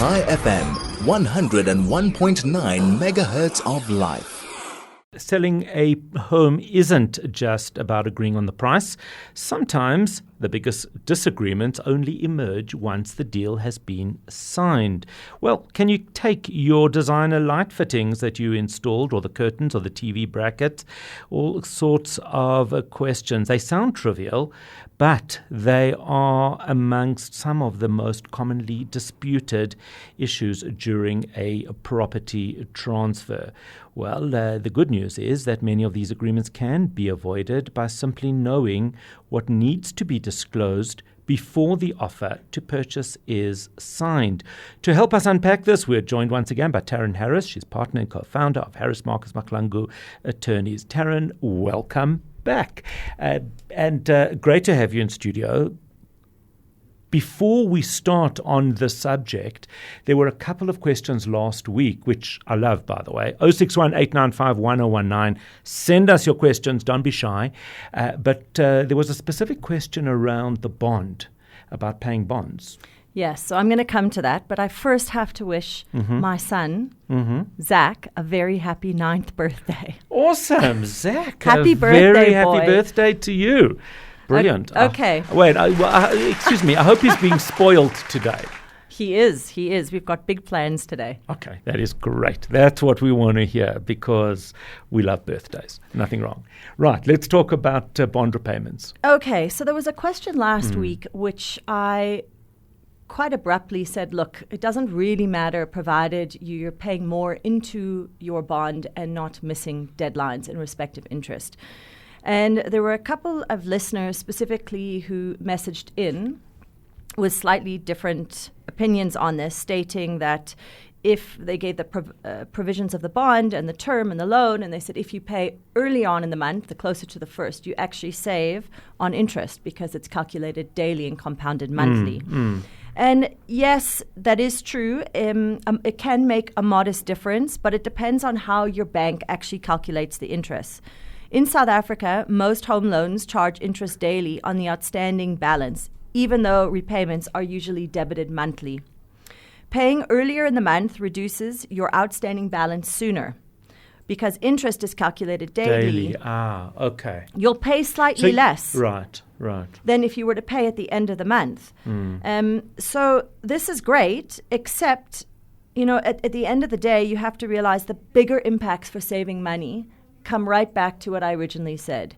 High FM, 101.9 megahertz of life. Selling a home isn't just about agreeing on the price. Sometimes the biggest disagreements only emerge once the deal has been signed. Well, can you take your designer light fittings that you installed, or the curtains, or the TV brackets? All sorts of questions. They sound trivial, but they are amongst some of the most commonly disputed issues during a property transfer. Well, the good news is that many of these agreements can be avoided by simply knowing what needs to be disclosed before the offer to purchase is signed. To help us unpack this, we're joined once again by Taryn Harris. She's partner and co-founder of Harris Marcus Maklangu Attorneys. Taryn, welcome back. And great to have you in studio. Before we start on the subject, there were a couple of questions last week, which I love, by the way. 061-895-1019. Send us your questions. Don't be shy. But there was a specific question around the bond, about paying bonds. Yes, so I'm going to come to that. But I first have to wish my son, Zach, a very happy 9th birthday. Awesome, Zach. Happy birthday, very happy boy. birthday to you. Brilliant. Okay. Excuse me. I hope he's being spoiled today. He is. We've got big plans today. Okay, that is great. That's what we want to hear because we love birthdays. Nothing wrong. Right, let's talk about bond repayments. Okay, so there was a question last week which I quite abruptly said, look, it doesn't really matter provided you're paying more into your bond and not missing deadlines in respect of interest. And there were a couple of listeners specifically who messaged in with slightly different opinions on this, stating that if they gave the provisions of the bond and the term and the loan, and they said if you pay early on in the month, the closer to the first, you actually save on interest because it's calculated daily and compounded monthly. And yes, that is true. It can make a modest difference, but it depends on how your bank actually calculates the interest. In South Africa, most home loans charge interest daily on the outstanding balance, even though repayments are usually debited monthly. Paying earlier in the month reduces your outstanding balance sooner because interest is calculated daily. Okay. You'll pay slightly less. Right. Than if you were to pay at the end of the month. So this is great, except, at the end of the day, you have to realize the bigger impacts for saving money come right back to what I originally said.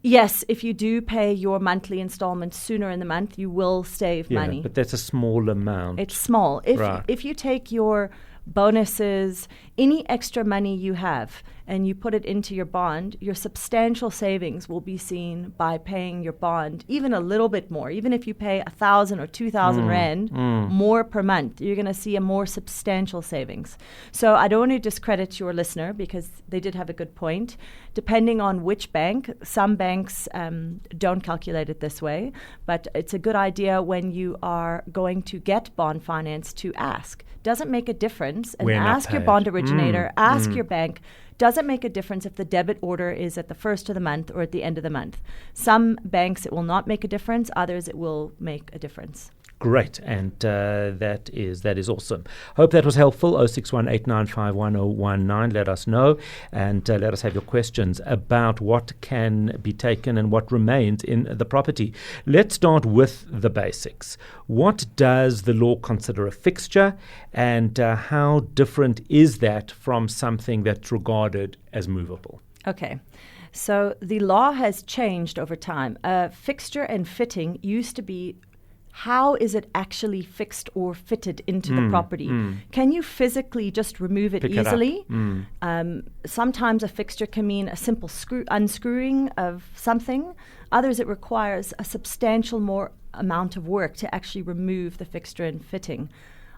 Yes, if you do pay your monthly installments sooner in the month, you will save money. But that's a small amount. It's small. If you take your bonuses, any extra money you have, and you put it into your bond, your substantial savings will be seen by paying your bond even a little bit more. Even if you pay 1,000 or 2,000 rand more per month, you're going to see a more substantial savings. So I don't want to discredit your listener because they did have a good point. Depending on which bank, some banks don't calculate it this way, but it's a good idea when you are going to get bond finance to ask. Doesn't make a difference, and ask your bond originator, ask your bank. Doesn't make a difference if the debit order is at the first of the month or at the end of the month. Some banks it will not make a difference, others it will make a difference. Great, and that is awesome. Hope that was helpful. 061-895-1019. Let us know, and let us have your questions about what can be taken and what remains in the property. Let's start with the basics. What does the law consider a fixture, and how different is that from something that's regarded as movable? Okay. So the law has changed over time. Fixture and fitting used to be how is it actually fixed or fitted into the property? Can you physically just remove it easily? Sometimes a fixture can mean a simple unscrewing of something. Others, it requires a substantial more amount of work to actually remove the fixture and fitting.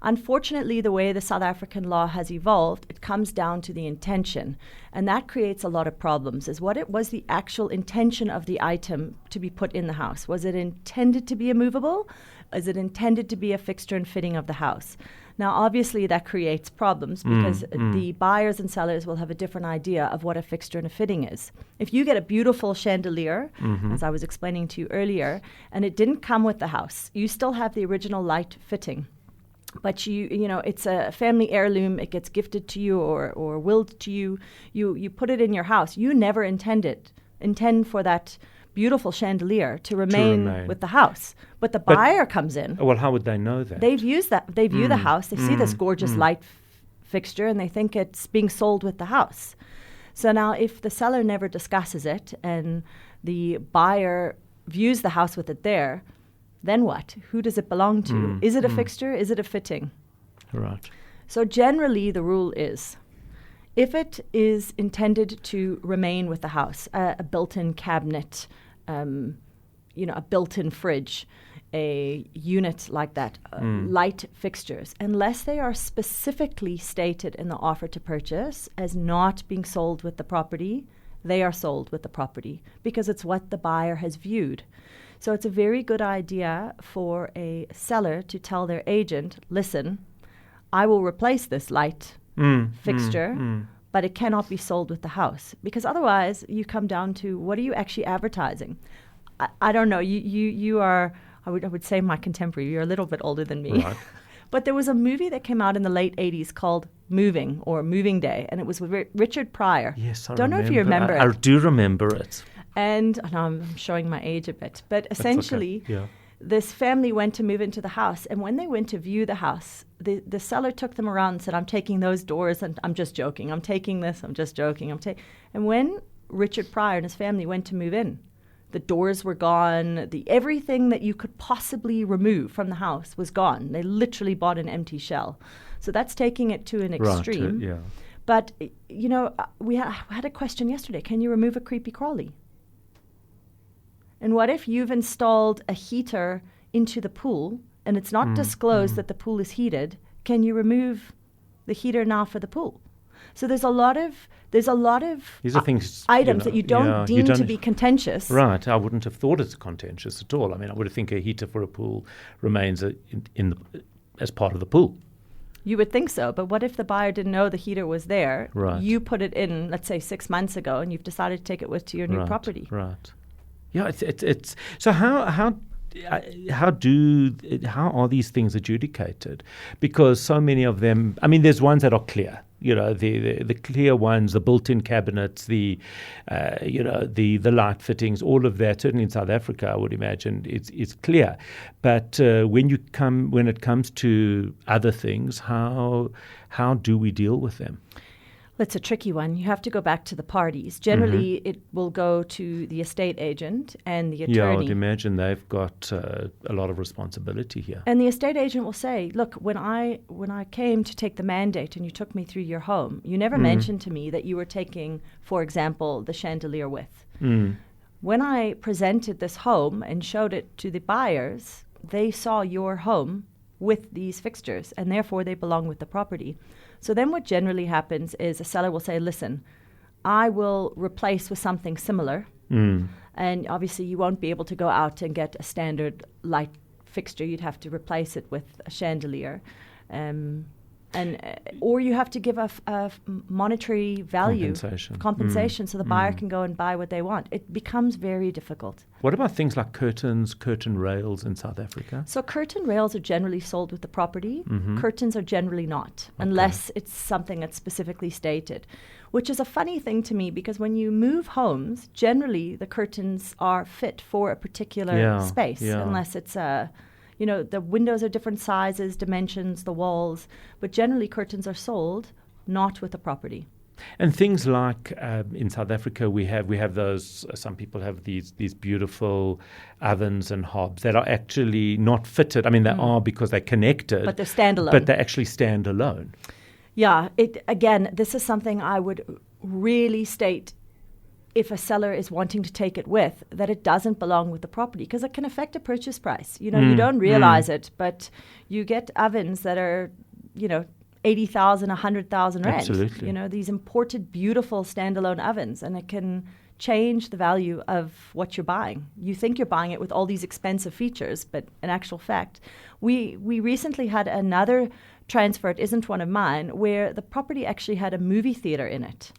Unfortunately, the way the South African law has evolved, it comes down to the intention. And that creates a lot of problems, is what it was the actual intention of the item to be put in the house. Was it intended to be a movable? Is it intended to be a fixture and fitting of the house? Now, obviously, that creates problems because the buyers and sellers will have a different idea of what a fixture and a fitting is. If you get a beautiful chandelier, as I was explaining to you earlier, and it didn't come with the house, you still have the original light fitting. but you know, it's a family heirloom. It gets gifted to you or willed to you. You put it in your house. You never intend for that beautiful chandelier to remain with the house. But the buyer comes in. Well, how would they know that? They view the house. They see this gorgeous light fixture, and they think it's being sold with the house. So now, if the seller never discusses it and the buyer views the house with it there, then what? Who does it belong to? Is it a fixture? Is it a fitting? Right. So generally, the rule is, if it is intended to remain with the house, a built-in cabinet, a built-in fridge, a unit like that, light fixtures, unless they are specifically stated in the offer to purchase as not being sold with the property, they are sold with the property because it's what the buyer has viewed. So it's a very good idea for a seller to tell their agent, listen, I will replace this light fixture, but it cannot be sold with the house. Because otherwise you come down to, what are you actually advertising? I don't know. You are, I would say my contemporary. You're a little bit older than me. Right. But there was a movie that came out in the late 80s called Moving or Moving Day, and it was with Richard Pryor. Yes, I don't know if you remember it. I do remember it. And I'm showing my age a bit, but essentially, this family went to move into the house, and when they went to view the house, the seller took them around and said, I'm taking those doors, and I'm just joking. I'm taking this, I'm just joking. And when Richard Pryor and his family went to move in, the doors were gone. Everything that you could possibly remove from the house was gone. They literally bought an empty shell. So that's taking it to an extreme. Right, yeah. But, we had a question yesterday. Can you remove a creepy crawly? And what if you've installed a heater into the pool and it's not disclosed that the pool is heated? Can you remove the heater now for the pool? So there's a lot of these are things, items that you don't deem to be contentious. Right. I wouldn't have thought it's contentious at all. I mean, I would think a heater for a pool remains as part of the pool. You would think so, but what if the buyer didn't know the heater was there? Right. You put it in, let's say, 6 months ago, and you've decided to take it with to your new property. Right. Yeah. It's so how are these things adjudicated? Because so many of them, I mean, there's ones that are clear. The clear ones, the built-in cabinets, the light fittings, all of that. Certainly in South Africa, I would imagine it's clear. But when it comes to other things, how do we deal with them? It's a tricky one. You have to go back to the parties. Generally, it will go to the estate agent and the attorney. Yeah, I would imagine they've got a lot of responsibility here. And the estate agent will say, look, when I came to take the mandate and you took me through your home, you never mentioned to me that you were taking, for example, the chandelier with. When I presented this home and showed it to the buyers, they saw your home with these fixtures, and therefore they belong with the property. So then what generally happens is a seller will say, listen, I will replace with something similar. And obviously you won't be able to go out and get a standard light fixture. You'd have to replace it with a chandelier. Or you have to give a monetary value compensation so the buyer can go and buy what they want. It becomes very difficult. What about things like curtains, curtain rails in South Africa? So curtain rails are generally sold with the property. Curtains are generally not, unless it's something that's specifically stated, which is a funny thing to me because when you move homes, generally the curtains are fit for a particular space, unless it's the windows are different sizes, dimensions, the walls, but generally curtains are sold not with the property. And things like in South Africa, we have those. Some people have these beautiful ovens and hobs that are actually not fitted. I mean, they are because they're connected, but they're standalone. But they actually stand alone. Yeah. This is something I would really state. If a seller is wanting to take it with, that it doesn't belong with the property because it can affect a purchase price. You don't realize it, but you get ovens that are, 80,000, 100,000 rand. Absolutely. These imported beautiful standalone ovens, and it can change the value of what you're buying. You think you're buying it with all these expensive features, but in actual fact, we recently had another transfer, it isn't one of mine, where the property actually had a movie theater in it.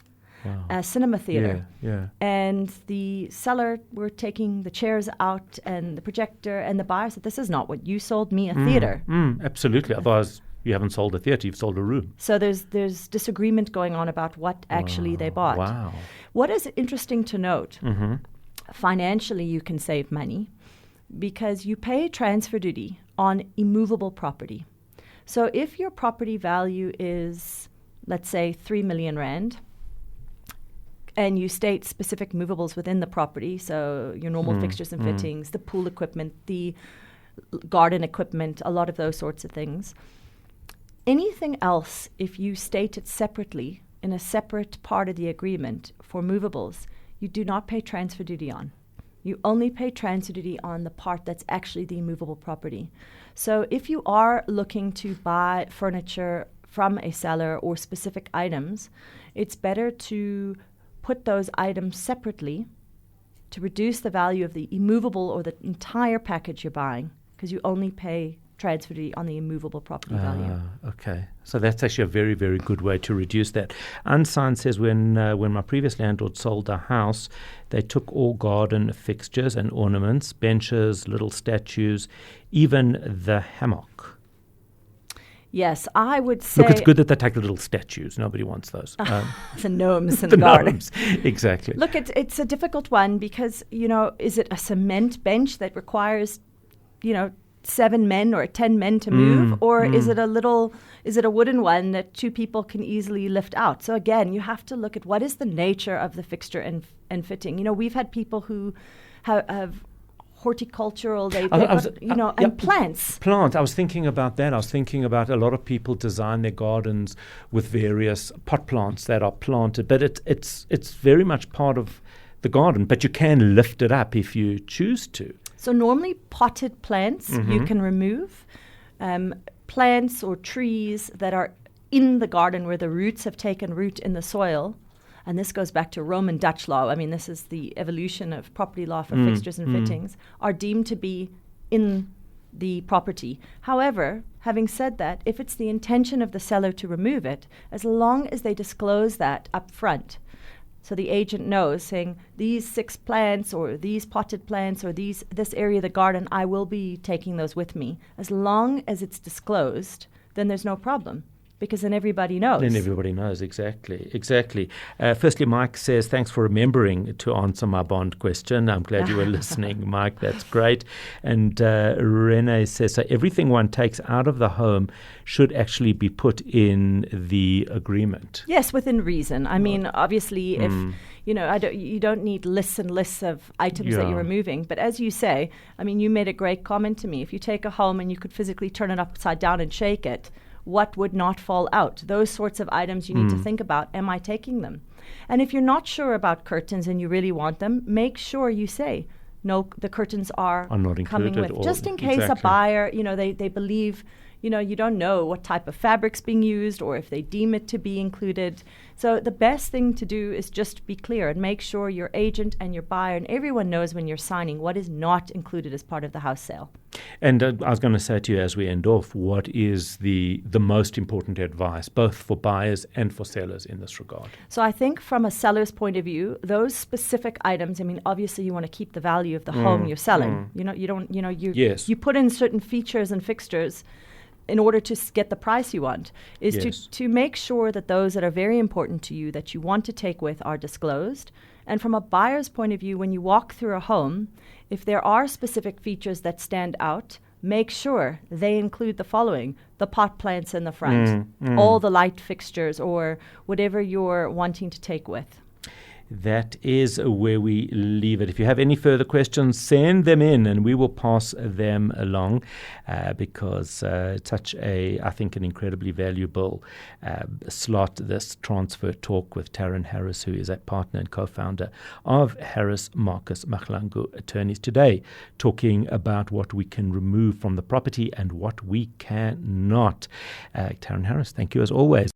a cinema theater. Yeah. And the seller were taking the chairs out and the projector, and the buyer said, "This is not what you sold me, a theater." Absolutely. Otherwise, you haven't sold a theatre, you've sold a room. So there's disagreement going on about what actually they bought. Wow. What is interesting to note, financially you can save money because you pay transfer duty on immovable property. So if your property value is, let's say, 3 million rand, and you state specific movables within the property, so your normal fixtures and fittings, the pool equipment, the garden equipment, a lot of those sorts of things. Anything else, if you state it separately in a separate part of the agreement for movables, you do not pay transfer duty on. You only pay transfer duty on the part that's actually the immovable property. So if you are looking to buy furniture from a seller or specific items, it's better to put those items separately to reduce the value of the immovable or the entire package you're buying, because you only pay transfer duty on the immovable property value. Okay. So that's actually a very, very good way to reduce that. Unsigned says when my previous landlord sold a house, they took all garden fixtures and ornaments, benches, little statues, even the hammock. Yes, I would say... Look, it's good that they take the little statues. Nobody wants those. The gnomes in the garden. Gnomes. Exactly. Look, it's a difficult one because, is it a cement bench that requires, 7 men or 10 men to move, or is it a wooden one that 2 people can easily lift out? So again, you have to look at what is the nature of the fixture and fitting. We've had people who have horticultural, and plants. Plants. I was thinking about that. I was thinking about a lot of people design their gardens with various pot plants that are planted, but it's very much part of the garden, but you can lift it up if you choose to. So normally potted plants you can remove. Plants or trees that are in the garden where the roots have taken root in the soil, and this goes back to Roman Dutch law, I mean this is the evolution of property law for fixtures and fittings, are deemed to be in the property. However, having said that, if it's the intention of the seller to remove it, as long as they disclose that up front, so the agent knows, saying these 6 plants or these potted plants or this area of the garden, I will be taking those with me. As long as it's disclosed, then there's no problem, because then everybody knows. Then everybody knows, exactly. Firstly, Mike says, thanks for remembering to answer my bond question. I'm glad you were listening, Mike. That's great. And Renee says, so everything one takes out of the home should actually be put in the agreement. Yes, within reason. I mean, obviously, if you don't need lists and lists of items that you're removing. But as you say, I mean, you made a great comment to me. If you take a home and you could physically turn it upside down and shake it, what would not fall out? Those sorts of items you need to think about. Am I taking them? And if you're not sure about curtains and you really want them, make sure you say, no, the curtains are not coming with. Just in case a buyer, they believe, you don't know what type of fabric's being used or if they deem it to be included. So the best thing to do is just be clear and make sure your agent and your buyer and everyone knows when you're signing what is not included as part of the house sale. And I was going to say to you as we end off, what is the most important advice, both for buyers and for sellers in this regard? So I think from a seller's point of view, those specific items, I mean, obviously you want to keep the value of the home you're selling. You put in certain features and fixtures in order to get the price you want, is to make sure that those that are very important to you, that you want to take with, are disclosed. And from a buyer's point of view, when you walk through a home, if there are specific features that stand out, make sure they include the following: the pot plants in the front, all the light fixtures, or whatever you're wanting to take with. That is where we leave it. If you have any further questions, send them in and we will pass them along because such I think, an incredibly valuable slot, this transfer talk with Taryn Harris, who is a partner and co-founder of Harris Marcus Mahlangu Attorneys, today talking about what we can remove from the property and what we cannot. Taryn Harris, thank you as always.